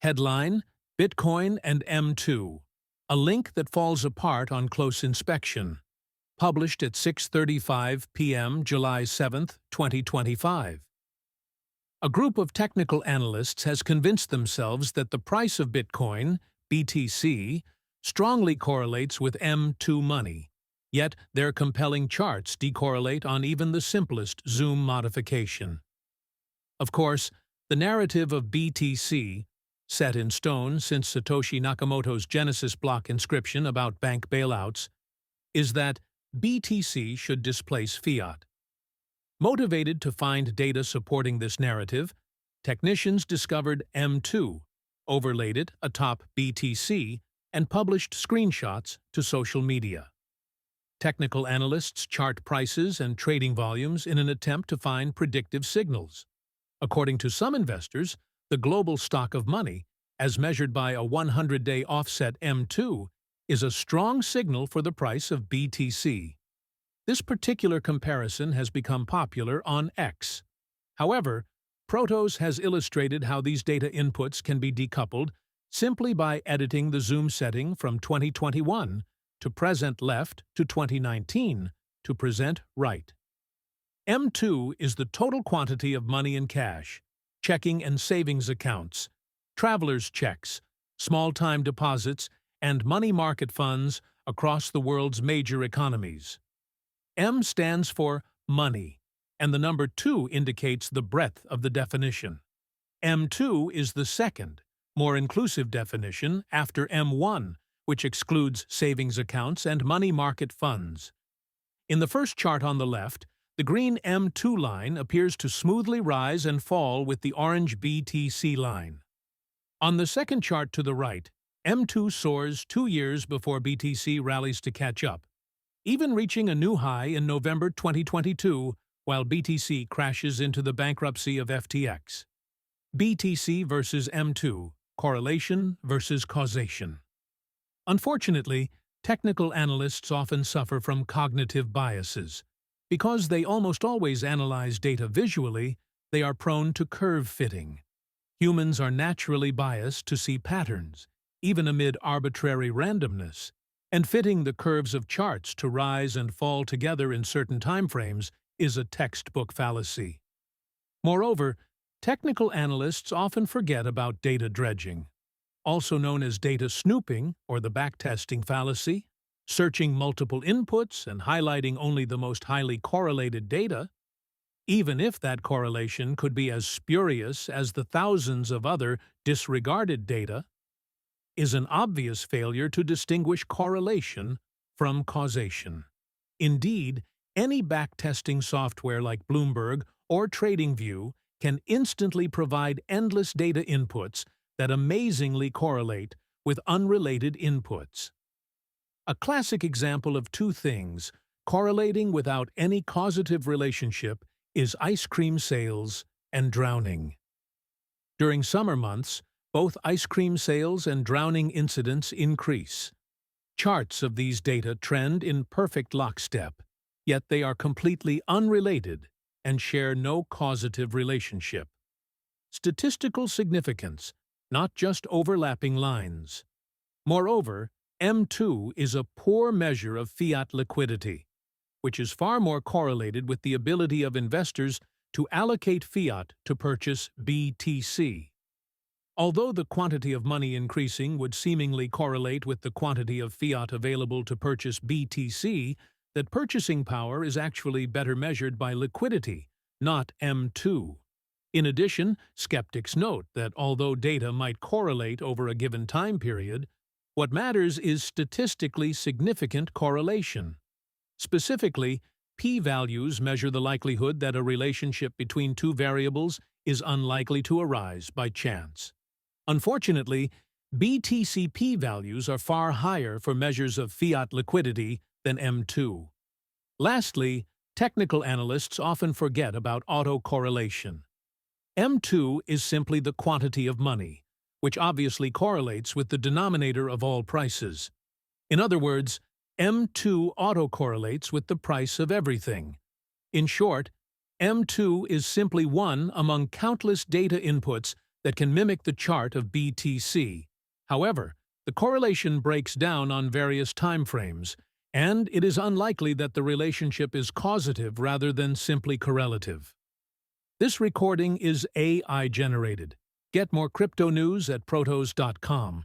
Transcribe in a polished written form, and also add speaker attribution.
Speaker 1: Headline: Bitcoin and M2. A link that falls apart on close inspection. Published at 6:35 p.m. July 7, 2025. A group of technical analysts has convinced themselves that the price of Bitcoin, BTC, strongly correlates with M2 money. Yet their compelling charts decorrelate on even the simplest zoom modification. Of course, the narrative of BTC, set in stone since Satoshi Nakamoto's Genesis block inscription about bank bailouts, is that BTC should displace fiat. Motivated to find data supporting this narrative, technicians discovered M2, overlaid it atop BTC, and published screenshots to social media. Technical analysts chart prices and trading volumes in an attempt to find predictive signals. According to some investors, the global stock of money, as measured by a 100-day offset M2, is a strong signal for the price of BTC. This particular comparison has become popular on X. However, Protos has illustrated how these data inputs can be decoupled simply by editing the zoom setting from 2021 to present left to 2019 to present right. M2 is the total quantity of money in cash, checking and savings accounts, travelers' checks, small-time deposits, and money market funds across the world's major economies. M stands for money, and the number 2 indicates the breadth of the definition. M2 is the second, more inclusive definition after M1, which excludes savings accounts and money market funds. In the first chart on the left, the green M2 line appears to smoothly rise and fall with the orange BTC line. On the second chart to the right, M2 soars 2 years before BTC rallies to catch up, even reaching a new high in November 2022, while BTC crashes into the bankruptcy of FTX. BTC versus M2, correlation versus causation. Unfortunately, technical analysts often suffer from cognitive biases. Because they almost always analyze data visually, they are prone to curve fitting. Humans are naturally biased to see patterns, even amid arbitrary randomness, and fitting the curves of charts to rise and fall together in certain timeframes is a textbook fallacy. Moreover, technical analysts often forget about data dredging, also known as data snooping or the backtesting fallacy, searching multiple inputs and highlighting only the most highly correlated data, even if that correlation could be as spurious as the thousands of other disregarded data, is an obvious failure to distinguish correlation from causation. Indeed, any backtesting software like Bloomberg or TradingView can instantly provide endless data inputs that amazingly correlate with unrelated inputs. A classic example of two things correlating without any causative relationship is ice cream sales and drowning. During summer months, both ice cream sales and drowning incidents increase. Charts of these data trend in perfect lockstep, yet they are completely unrelated and share no causative relationship. Statistical significance, not just overlapping lines. Moreover, M2 is a poor measure of fiat liquidity, which is far more correlated with the ability of investors to allocate fiat to purchase BTC. Although the quantity of money increasing would seemingly correlate with the quantity of fiat available to purchase BTC, that purchasing power is actually better measured by liquidity, not M2. In addition, skeptics note that although data might correlate over a given time period, what matters is statistically significant correlation. Specifically, p-values measure the likelihood that a relationship between two variables is unlikely to arise by chance. Unfortunately, BTC p-values are far higher for measures of fiat liquidity than M2. Lastly, technical analysts often forget about autocorrelation. M2 is simply the quantity of money, which obviously correlates with the denominator of all prices. In other words, M2 autocorrelates with the price of everything. In short, M2 is simply one among countless data inputs that can mimic the chart of BTC. However, the correlation breaks down on various timeframes, and it is unlikely that the relationship is causative rather than simply correlative. This recording is AI-generated. Get more crypto news at protos.com.